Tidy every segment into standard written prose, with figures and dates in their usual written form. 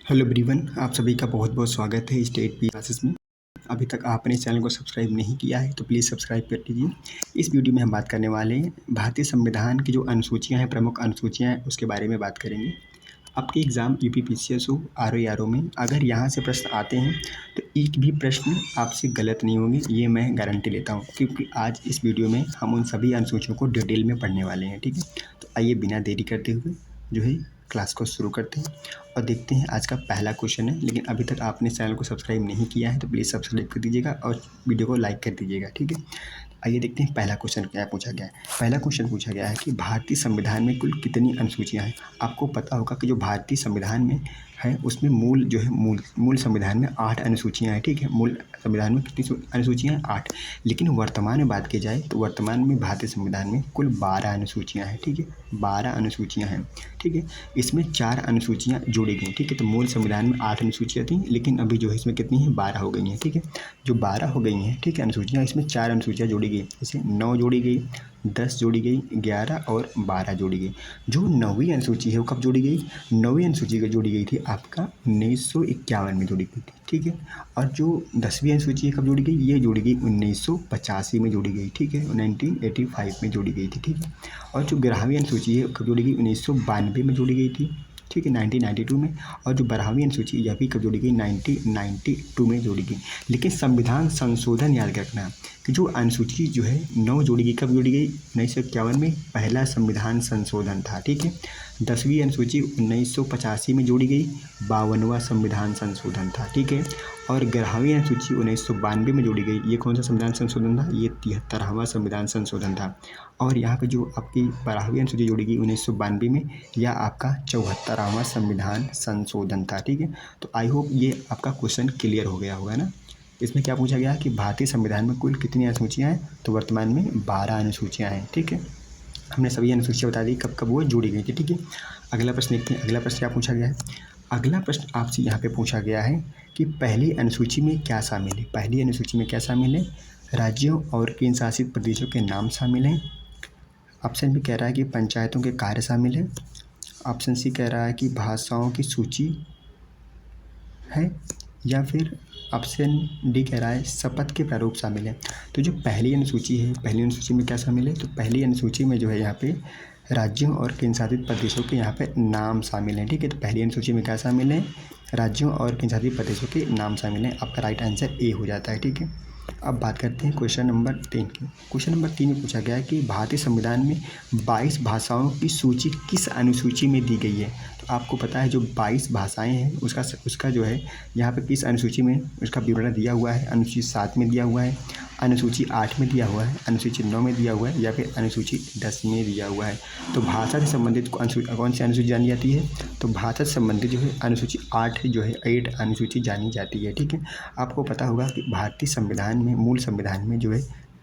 Hello everyone, आप सभी का बहुत बहुत स्वागत है स्टेट पी क्लासेस में। अभी तक आपने इस चैनल को सब्सक्राइब नहीं किया है तो प्लीज़ सब्सक्राइब कर दीजिए। इस वीडियो में हम बात करने वाले हैं भारतीय संविधान की जो अनुसूचियां हैं, प्रमुख अनुसूचियां हैं, उसके बारे में बात करेंगे। आपके एग्ज़ाम यूपीपीसीएस हो, आरओ में अगर यहाँ से प्रश्न आते हैं तो एक भी प्रश्न आपसे गलत नहीं होंगे, ये मैं गारंटी लेता हूँ, क्योंकि आज इस वीडियो में हम उन सभी अनुसूचियों को डिटेल में पढ़ने वाले हैं। ठीक है, तो आइए बिना देरी करते हुए जो है क्लास को शुरू करते हैं और देखते हैं आज का पहला क्वेश्चन है। लेकिन अभी तक आपने चैनल को सब्सक्राइब नहीं किया है तो प्लीज़ सब्सक्राइब कर दीजिएगा और वीडियो को लाइक कर दीजिएगा। ठीक है, आइए देखते हैं पहला क्वेश्चन क्या पूछा गया है। पहला क्वेश्चन पूछा गया है कि भारतीय संविधान में कुल कितनी अनुसूचियां हैं। आपको पता होगा कि जो भारतीय संविधान में है उसमें मूल जो है मूल संविधान में 8 अनुसूचियां हैं। ठीक है, मूल संविधान में कितनी अनुसूचियां हैं? 8। लेकिन वर्तमान में बात की जाए तो वर्तमान में भारतीय संविधान में कुल 12 अनुसूचियां हैं। ठीक है, 12 अनुसूचियां हैं। ठीक है, इसमें 4 अनुसूचियां जोड़ी गई। ठीक है, तो मूल संविधान में 8 अनुसूचियां थी, लेकिन अभी जो है इसमें कितनी है? 12 हो गई हैं। ठीक है, जो 12 हो गई हैं, ठीक है, अनुसूचियां, इसमें 4 अनुसूचियां जोड़ी गई, जैसे 9 जोड़ी गई, 10 जोड़ी गई, 11 और 12 जोड़ी गई। जो 9वीं अनुसूची है वो कब जोड़ी गई? 9वीं अनुसूची को जोड़ी गई थी आपका 1951 में जोड़ी गई थी। ठीक है, और जो 10वीं अनुसूची है कब जोड़ी गई? ये जोड़ी गई 1985 में जोड़ी गई। ठीक है, 1985 में जोड़ी गई थी। ठीक है, और जो 11वीं अनुसूची है कब जोड़ी गई? 1992 में जोड़ी गई थी। ठीक है, 1992 में। और जो 12वीं अनुसूची यह भी कब जोड़ी गई? 1992 में जोड़ी गई। लेकिन संविधान संशोधन याद रखना कि जो अनुसूची जो है 9 जोड़ी गई, कब जोड़ी गई? 1951 में पहला संविधान संशोधन था। ठीक है, 10वीं अनुसूची 1985 में जोड़ी गई, 52वां संविधान संशोधन था। ठीक है, और 11वीं अनुसूची 1992 में जोड़ी गई, ये कौन सा संविधान संशोधन था? ये 73वां संविधान संशोधन था। और यहाँ पे जो आपकी 12वीं अनुसूची जोड़ी गई 1992 में, यह आपका 74वां संविधान संशोधन था। ठीक है, तो आई होप ये आपका क्वेश्चन क्लियर हो गया होगा ना। इसमें क्या पूछा गया कि भारतीय संविधान में कुल कितनी अनुसूचियाँ हैं? तो वर्तमान में 12 अनुसूचियाँ हैं। ठीक है, हमने सभी अनुसूचियाँ बता दी कब कब वो जोड़ी गई थी। ठीक है, अगला प्रश्न देखते हैं। अगला प्रश्न क्या पूछा गया है? अगला प्रश्न आपसे यहाँ पे पूछा गया है कि पहली अनुसूची में क्या शामिल है? पहली अनुसूची में क्या शामिल है? राज्यों और केंद्र शासित प्रदेशों के नाम शामिल हैं। ऑप्शन बी कह रहा है कि पंचायतों के कार्य शामिल है। ऑप्शन सी कह रहा है कि भाषाओं की सूची है, या फिर ऑप्शन डी कह रहा है शपथ के प्रारूप शामिल है। तो जो पहली अनुसूची है, पहली अनुसूची में क्या शामिल है? तो पहली अनुसूची में जो है यहाँ पे राज्यों और केंद्र शासित प्रदेशों के यहाँ पे नाम शामिल हैं। ठीक है, तो पहली अनुसूची में क्या शामिल है? राज्यों और केंद्र शासित प्रदेशों के नाम शामिल हैं। आपका राइट आंसर ए हो जाता है। ठीक है, अब बात करते हैं क्वेश्चन नंबर 3 की। क्वेश्चन नंबर 3 में पूछा गया है कि भारतीय संविधान में 22 भाषाओं की सूची किस अनुसूची में दी गई है? तो आपको पता है जो 22 भाषाएं हैं उसका जो है यहाँ पे किस अनुसूची में उसका विवरण दिया हुआ है? अनुसूची 7 में दिया हुआ है, अनुसूची 8 में दिया हुआ है, अनुसूची 9 में दिया हुआ है, या फिर अनुसूची 10 में दिया हुआ है। तो भाषा से संबंधित कौन सी अनुसूची जानी जाती है? तो भाषा से संबंधित जो है अनुसूची 8 जो है 8 अनुसूची जानी जाती है। ठीक है, आपको पता होगा कि भारतीय संविधान में, मूल संविधान में जो है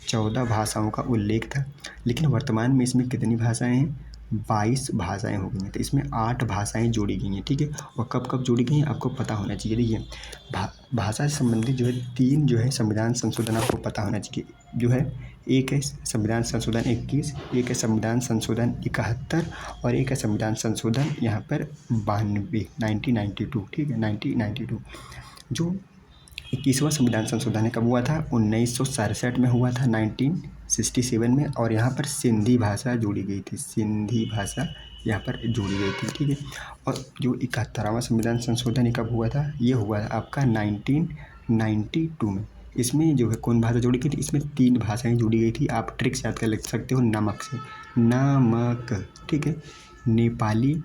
14 भाषाओं का उल्लेख था, लेकिन वर्तमान में इसमें कितनी भाषाएं हैं? 22 भाषाएं हो गई हैं। तो इसमें 8 भाषाएं जोड़ी गई हैं। ठीक है, और कब कब जोड़ी गई हैं आपको पता होना चाहिए। देखिए, भाषा से संबंधित जो है 3 जो है संविधान संशोधन आपको पता होना चाहिए। जो है एक है संविधान संशोधन 21, एक है संविधान संशोधन 71 और एक है संविधान संशोधन यहाँ पर 92, 1992। ठीक है, 1992। जो 21वां संविधान संशोधन कब हुआ था? 1967 में हुआ था, 1967 में। और यहाँ पर सिंधी भाषा जोड़ी गई थी, सिंधी भाषा यहाँ पर जोड़ी गई थी। ठीक है, और जो 71वां संविधान संशोधन कब हुआ था? ये हुआ आपका 1992 में। इसमें जो है कौन भाषा जोड़ी गई थी? इसमें 3 भाषाएं जोड़ी गई थी। आप ट्रिक्स याद कर लिख सकते हो नमक से, नमक। ठीक है, नेपाली,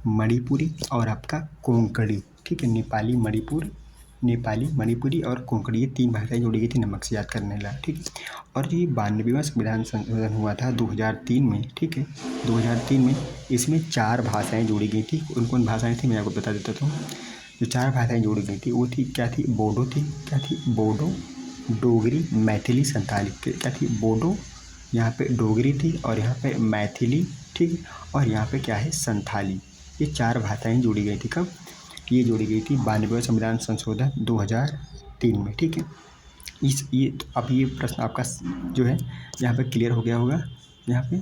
मणिपुरी और आपका कोंकणी। ठीक है, नेपाली, मणिपुरी और कोंकणी, ये 3 भाषाएं जोड़ी गई थी नमक से याद करने लगा। ठीक है, और ये 92वां संविधान संशोधन हुआ था 2003 में। ठीक है, 2003 में इसमें 4 भाषाएं जोड़ी गई थी। कौन कौन भाषाएं थी मैं आपको बता देता हूँ। जो 4 भाषाएं जोड़ी गई थी वो थी क्या थी? बोडो थी। क्या थी? बोडो, डोगरी, मैथिली, संथाली। क्या थी? बोडो, यहाँ पे डोगरी थी, और यहाँ पे मैथिली। ठीक है, और यहाँ पे क्या है? संथाली। ये 4 भाषाएं जोड़ी गई थी कब? ये जोड़ी गई थी 92वें संविधान संशोधन 2003 में। ठीक है, अब ये प्रश्न आपका जो है यहाँ पे क्लियर हो गया होगा। यहाँ पे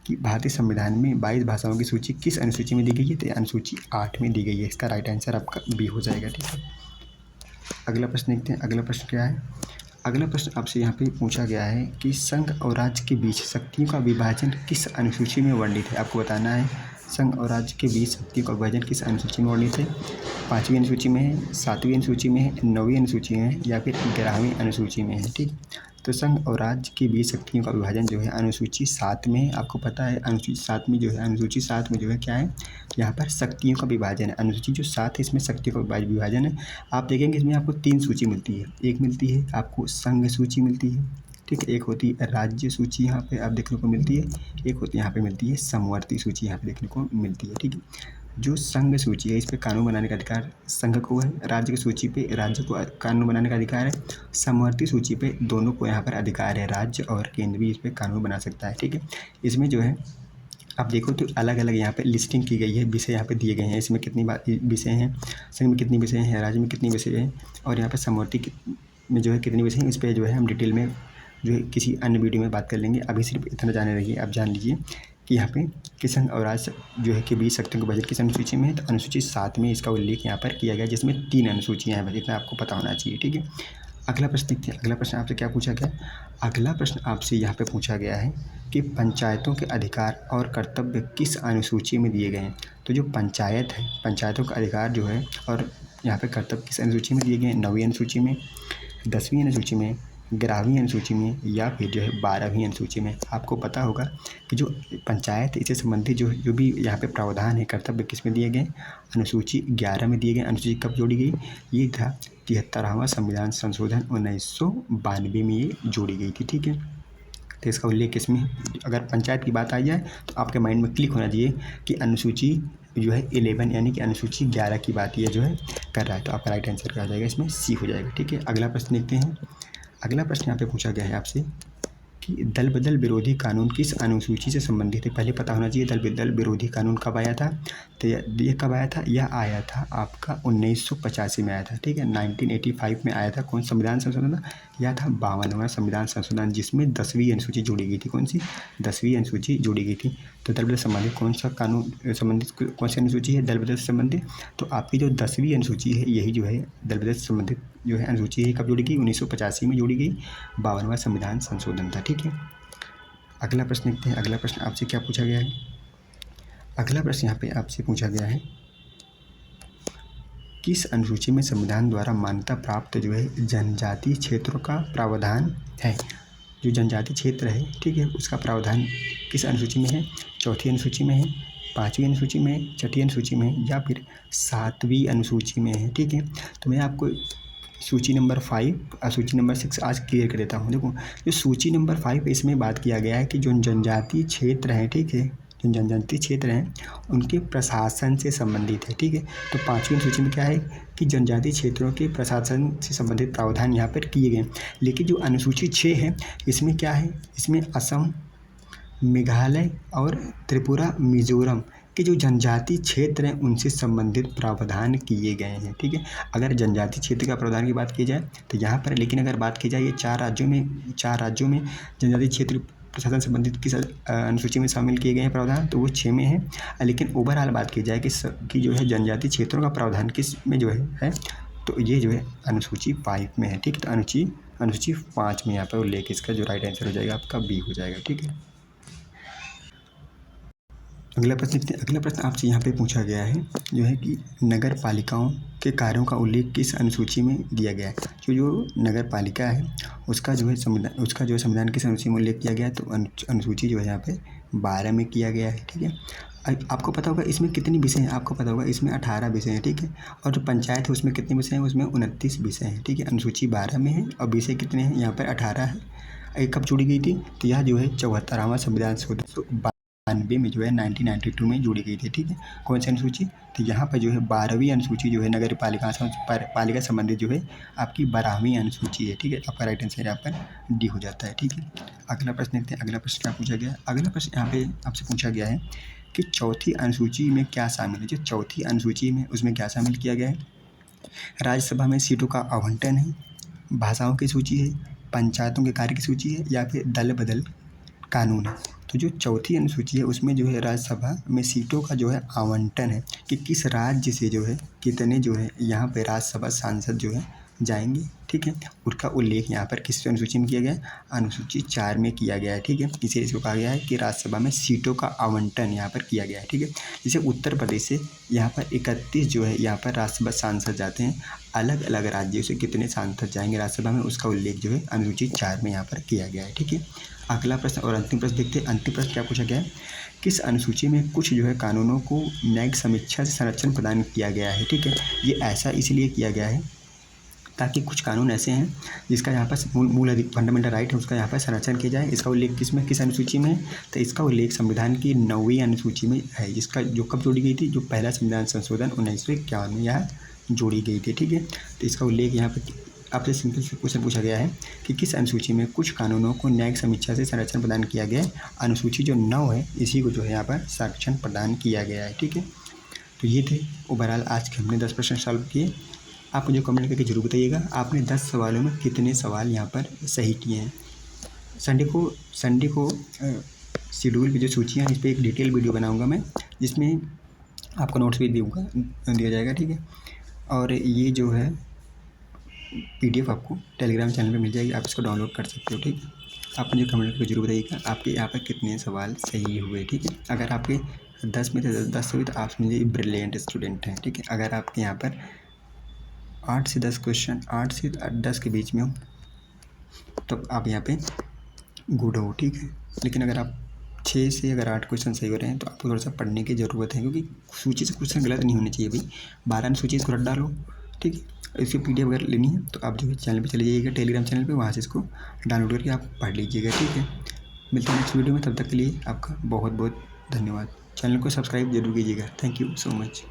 कि भारतीय संविधान में 22 भाषाओं की सूची किस अनुसूची में दी गई है? तो अनुसूची 8 में दी गई है। इसका राइट आंसर आपका बी हो जाएगा। ठीक है, अगला प्रश्न देखते हैं। अगला प्रश्न क्या है? अगला प्रश्न आपसे यहाँ पे पूछा गया है कि संघ और राज्य के बीच शक्तियों का विभाजन किस अनुसूची में वर्णित है? आपको बताना है संघ और राज्य के बीच शक्तियों का विभाजन किस अनुसूची में वर्णित है? 5वीं अनुसूची में है, 7वीं अनुसूची में है, 9वीं अनुसूची में है या फिर 11वीं अनुसूची में है? ठीक, तो संघ और राज्य के बीच शक्तियों का विभाजन जो है अनुसूची 7 में है। आपको पता है अनुसूची 7 में जो है, अनुसूची 7 में जो है क्या है, यहाँ पर शक्तियों का विभाजन है। अनुसूची जो 7 है इसमें शक्तियों का विभाजन है। आप देखेंगे इसमें आपको 3 सूची मिलती है। एक मिलती है आपको संघ सूची मिलती है, ठीक है, एक होती है राज्य सूची यहाँ पे आप देखने को मिलती है, एक होती है यहाँ पे मिलती है समवर्ती सूची यहाँ पे देखने को मिलती है। ठीक है, जो संघ सूची है इस पे कानून बनाने का अधिकार संघ को है, राज्य की सूची पे राज्य को कानून बनाने का अधिकार है, समवर्ती सूची पे दोनों को यहाँ पर अधिकार है, राज्य और केंद्र भी इस पे कानून बना सकता है। ठीक है, इसमें जो है आप देखो तो अलग अलग यहाँ पे लिस्टिंग की गई है, विषय यहाँ पे दिए गए हैं। इसमें कितनी विषय हैं, संघ में कितनी विषय हैं, राज्य में कितनी विषय हैं और यहाँ पे समवर्ती में जो है कितनी विषय हैं। इस पर जो है हम डिटेल में जो है किसी अन्य वीडियो में बात कर लेंगे। अभी सिर्फ इतना जाने रहिए। आप जान लीजिए कि यहाँ पे कि संघ और राज्य जो है के बीच शक्तियों के बजट किस अनुसूची में है? तो अनुसूची 7 में इसका उल्लेख यहाँ पर किया गया, जिसमें 3 अनुसूचियाँ हैं। इतना आपको पता होना चाहिए। ठीक है, अगला प्रश्न देखते हैं। अगला प्रश्न आपसे क्या पूछा गया? अगला प्रश्न आपसे यहाँ पे पूछा गया है कि पंचायतों के अधिकार और कर्तव्य किस अनुसूची में दिए गए हैं? तो जो पंचायत है, पंचायतों का अधिकार जो है और यहाँ पे कर्तव्य किस अनुसूची में दिए गए हैं? 9वीं अनुसूची में, 10वीं अनुसूची में, 11वीं अनुसूची में या फिर जो है 12वीं अनुसूची में? आपको पता होगा कि जो पंचायत इससे संबंधित जो भी यहाँ पे प्रावधान है कर्तव्य किस में दिए गए? अनुसूची 11 में दिए गए। अनुसूची कब जोड़ी गई? ये था 73वां संविधान संशोधन 1992 में ये जोड़ी गई थी। ठीक है, तो इसका उल्लेख किसमें है? अगर पंचायत की बात आ जाए तो आपके माइंड में क्लिक होना चाहिए कि अनुसूची जो है 11 यानी कि अनुसूची 11 की बात ये जो है कर रहा है। तो आपका राइट आंसर क्या हो जाएगा? इसमें सी हो जाएगा। ठीक है, अगला प्रश्न देखते हैं। अगला प्रश्न यहाँ पे पूछा गया है आपसे कि दल बदल विरोधी कानून किस अनुसूची से संबंधित है? पहले पता होना चाहिए दल बदल विरोधी कानून कब आया था। तो ये कब आया था? यह आया था आपका 1985 में आया था। ठीक है, 1985 में आया था। कौन संविधान संशोधन था? यह था 52वां संविधान संशोधन, जिसमें 10वीं अनुसूची जोड़ी गई थी। कौन सी? 10वीं अनुसूची जोड़ी गई थी। तो दल बदल संबंधित कौन सा कानून संबंधित कौन सी अनुसूची है दल बदल से संबंधित? तो आपकी जो 10वीं अनुसूची है यही जो है दल बदल से संबंधित जो है अनुसूची है कब जोड़ी गई? 1985 में जोड़ी गई। 52वां संविधान संशोधन था। ठीक है, अगला प्रश्न देखते हैं। अगला प्रश्न आपसे क्या पूछा गया है? अगला प्रश्न यहाँ पे आपसे पूछा गया है किस अनुसूची में संविधान द्वारा मान्यता प्राप्त जो है जनजातीय क्षेत्रों का प्रावधान है? जो जनजातीय क्षेत्र है, ठीक है, उसका प्रावधान किस अनुसूची में है? 4थी अनुसूची में है, 5वीं अनुसूची में है, 6ठी अनुसूची में है या फिर 7वीं अनुसूची में है? ठीक है, तो मैं आपको सूची नंबर 5 और सूची नंबर 6 आज क्लियर कर देता हूँ। देखो, जो सूची नंबर 5 है इसमें बात किया गया है कि जो जनजातीय क्षेत्र हैं, ठीक है, जो जनजातीय क्षेत्र हैं उनके प्रशासन से संबंधित है। ठीक है, तो 5वीं सूची में क्या है कि जनजातीय क्षेत्रों के प्रशासन से संबंधित प्रावधान यहाँ पर किए गए। लेकिन जो अनुसूची 6 है इसमें क्या है? इसमें असम, मेघालय और त्रिपुरा, मिजोरम के जो जनजातीय क्षेत्र हैं उनसे संबंधित प्रावधान किए गए हैं। ठीक है, अगर जनजातीय क्षेत्र का प्रावधान की बात की जाए तो यहाँ पर, लेकिन अगर बात की जाए ये 4 राज्यों में जनजातीय क्षेत्र प्रशासन संबंधित किस अनुसूची में शामिल किए गए हैं प्रावधान? तो वो 6 में है। लेकिन ओवरऑल बात की जाए कि जो है जनजातीय क्षेत्रों का प्रावधान किस में जो है तो ये जो है अनुसूची 5 में है। ठीक है, तो अनुसूची 5 में यहाँ पर उल्लेख, इसका जो राइट आंसर हो जाएगा आपका बी हो जाएगा। ठीक है, अगला प्रश्न देखते हैं। अगला प्रश्न आपसे यहाँ पे पूछा गया है जो है कि नगर पालिकाओं के कार्यों का उल्लेख किस अनुसूची में दिया गया है? जो नगर पालिका है उसका जो है संविधान किस अनुसूची में उल्लेख किया गया है? तो अनुसूची जो है यहाँ पे 12 में किया गया है। ठीक है, आपको पता होगा इसमें कितनी विषय हैं? आपको पता होगा इसमें 18 विषय हैं। ठीक है, और जो पंचायत है उसमें कितने विषय हैं? उसमें 29 विषय हैं। ठीक है, अनुसूची 12 में है और विषय कितने हैं? यहाँ पर 18 है। ये कब जोड़ी गई थी? तो यह जो है 74वां संविधान संशोधन 92 में जो है 1992 में जोड़ी गई थी। ठीक है, कौन सी अनुसूची? तो यहाँ पर जो है 12वीं अनुसूची जो है नगर पालिका संबंधित जो है आपकी 12वीं अनुसूची है। ठीक है, आपका राइट आंसर यहाँ पर डी हो जाता है। ठीक है, अगला प्रश्न देखते हैं। अगला प्रश्न क्या पूछा गया है? अगला प्रश्न यहाँ पे आपसे पूछा गया है कि चौथी अनुसूची में क्या शामिल है? जो चौथी अनुसूची में उसमें क्या शामिल किया गया है? राज्यसभा में सीटों का आवंटन है, भाषाओं की सूची है, पंचायतों के कार्य की सूची है या फिर दल बदल कानून है। तो जो चौथी अनुसूची है उसमें जो है राज्यसभा में सीटों का जो है आवंटन है कि किस राज्य से जो है कितने जो है यहाँ पे राज्यसभा सांसद जो है जाएंगे, ठीक है। उसका उल्लेख यहाँ पर किस अनुसूची में किया गया है? अनुसूची 4 में किया गया है, ठीक है। इसे इसको कहा गया है कि राज्यसभा में सीटों का आवंटन यहाँ पर किया गया है, ठीक है। जैसे उत्तर प्रदेश से यहाँ पर 31 जो है यहाँ पर राज्यसभा सांसद जाते हैं, अलग अलग राज्यों से कितने सांसद जाएंगे राज्यसभा में उसका उल्लेख जो है अनुसूची 4 में यहाँ पर किया गया है, ठीक है। अगला प्रश्न और अंतिम प्रश्न देखते हैं। अंतिम प्रश्न क्या पूछा गया है? किस अनुसूची में कुछ जो है कानूनों को न्यायिक समीक्षा से संरक्षण प्रदान किया गया है, ठीक है। ये ऐसा इसलिए किया गया है ताकि कुछ कानून ऐसे हैं जिसका यहाँ पर मूल फंडामेंटल राइट है उसका यहाँ पर संरक्षण किया जाए। इसका उल्लेख किस अनुसूची में है? तो इसका उल्लेख संविधान की 9वीं अनुसूची में है, जिसका जो कब जोड़ी गई थी? जो पहला संविधान संशोधन 1951 में यहाँ जोड़ी गई थी, ठीक है। तो इसका उल्लेख यहाँ पर आपसे सिंपल से क्वेश्चन पूछा गया है कि किस अनुसूची में कुछ कानूनों को न्यायिक समीक्षा से संरक्षण प्रदान किया गया है? अनुसूची जो 9 है इसी को जो है यहाँ पर संरक्षण प्रदान किया गया है, ठीक है। तो ये थे ओवरऑल आज के हमने 10 प्रश्न सॉल्व किए। आप मुझे कमेंट करके जरूर बताइएगा आपने 10 सवालों में कितने सवाल यहाँ पर सही किए हैं। संडे को शेड्यूल की जो सूचियाँ हैं इस पर एक डिटेल वीडियो बनाऊँगा मैं, जिसमें आपको नोट्स भी दिया जाएगा, ठीक है। और ये जो है PDF आपको टेलीग्राम चैनल पे मिल जाएगी, आप इसको डाउनलोड कर सकते हो, ठीक है। आप मुझे कमेंट करके जरूर बताइएगा आपके यहाँ पर कितने सवाल सही हुए, ठीक है। अगर आपके 10 में से 10 हुए तो आप समझिए ब्रिलियंट स्टूडेंट हैं, ठीक है। अगर आपके यहाँ पर 8 से 10 क्वेश्चन 8 से 10 के बीच में हो तो आप यहाँ पे गुड हो, ठीक है। लेकिन अगर आप 6 से अगर 8 क्वेश्चन सही हो रहे हैं तो आपको थोड़ा सा पढ़ने की ज़रूरत है, क्योंकि सूची से क्वेश्चन गलत नहीं होने चाहिए भाई। 12 सूची इसको रट डालो, ठीक है। इसकी PDF अगर लेनी है तो आप जो है चैनल पे चले जाइएगा, टेलीग्राम चैनल पे, वहाँ से इसको डाउनलोड करके आप पढ़ लीजिएगा, ठीक है। मिलते हैं नेक्स्ट वीडियो में, तब तक के लिए आपका बहुत बहुत धन्यवाद। चैनल को सब्सक्राइब जरूर कीजिएगा। Thank you so much.